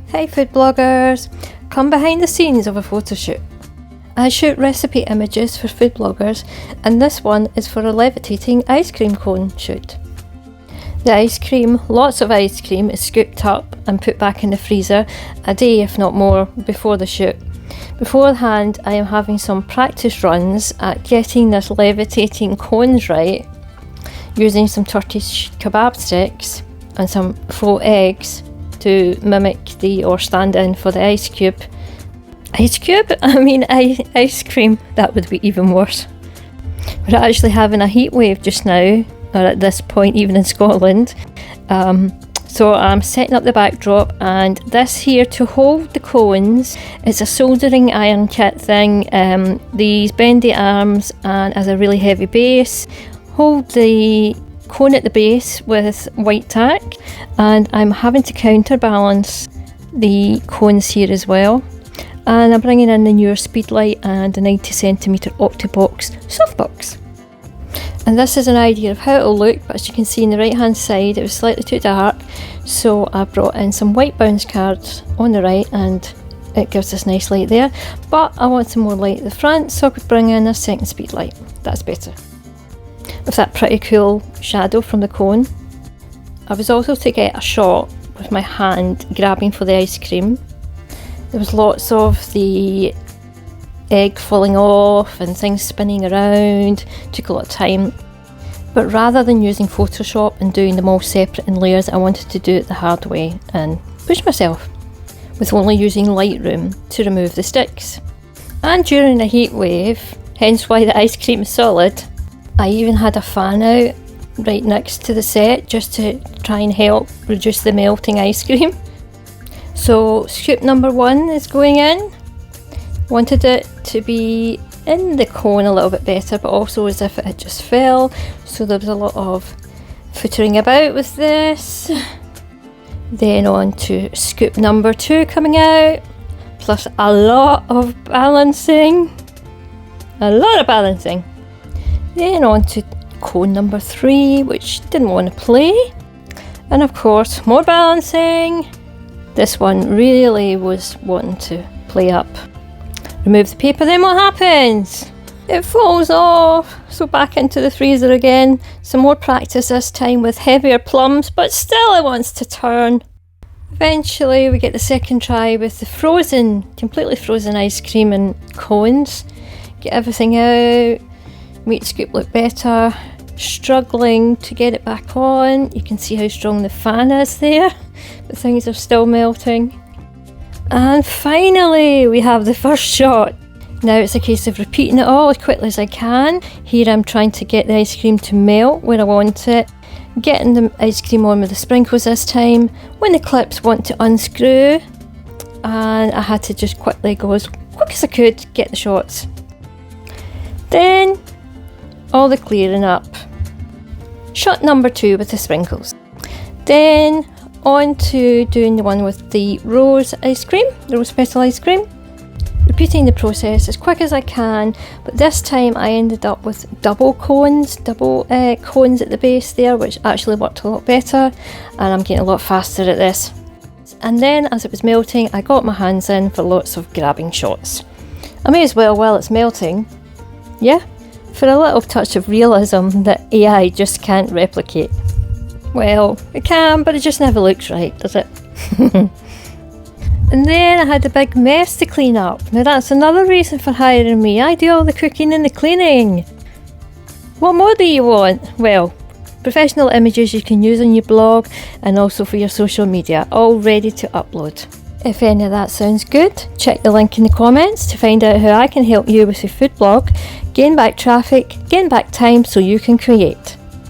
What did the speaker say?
Hey food bloggers! Come behind the scenes of a photo shoot. I shoot recipe images for food bloggers, and this one is for a levitating ice cream cone shoot. The ice cream, lots of ice cream, is scooped up and put back in the freezer a day if not more before the shoot. Beforehand I am having some practice runs at getting this levitating cones right, using some Turkish kebab sticks and some faux eggs to mimic or stand in for the ice cube. Ice cream, that would be even worse. We're actually having a heat wave just now, or at this point even in Scotland. So I'm setting up the backdrop, and this here to hold the cones, it's a soldering iron kit thing. These bendy arms and as a really heavy base, hold the cone at the base with white tack, and I'm having to counterbalance the cones here as well, and I'm bringing in the newer Speedlight and a 90cm Octobox softbox. And this is an idea of how it'll look, but as you can see on the right hand side it was slightly too dark, so I brought in some white bounce cards on the right and it gives us nice light there, but I want some more light at the front, so I could bring in a second Speedlight. That's better. With that pretty cool shadow from the cone. I was also to get a shot with my hand grabbing for the ice cream. There was lots of the egg falling off and things spinning around, took a lot of time. But rather than using Photoshop and doing them all separate in layers, I wanted to do it the hard way and push myself, with only using Lightroom to remove the sticks. And during a heat wave, hence why the ice cream is solid, I even had a fan out right next to the set just to try and help reduce the melting ice cream. So scoop number 1 is going in. Wanted it to be in the cone a little bit better, but also as if it had just fell, so there was a lot of footering about with this. Then on to scoop number 2 coming out, plus a lot of balancing. Then on to cone number 3, which didn't want to play, and of course more balancing. This one really was wanting to play up. Remove the paper, then what happens? It falls off, so back into the freezer again. Some more practice this time with heavier plums, but still it wants to turn. Eventually we get the second try with the completely frozen ice cream and cones. Get everything out, make the scoop look better. Struggling to get it back on. You can see how strong the fan is there, but things are still melting. And finally we have the first shot. Now it's a case of repeating it all as quickly as I can. Here I'm trying to get the ice cream to melt where I want it, getting the ice cream on with the sprinkles this time, when the clips want to unscrew, and I had to just quickly go as quick as I could, get the shots. Then all the clearing up. Shot number 2 with the sprinkles. Then on to doing the one with the rose petal ice cream. Repeating the process as quick as I can, but this time I ended up with double cones at the base there, which actually worked a lot better, and I'm getting a lot faster at this. And then as it was melting, I got my hands in for lots of grabbing shots. I may as well while it's melting, for a little touch of realism that AI just can't replicate. Well, it can, but it just never looks right, does it? And then I had a big mess to clean up. Now that's another reason for hiring me. I do all the cooking and the cleaning. What more do you want? Well, professional images you can use on your blog and also for your social media, all ready to upload. If any of that sounds good, check the link in the comments to find out how I can help you with your food blog, gain back traffic, gain back time so you can create.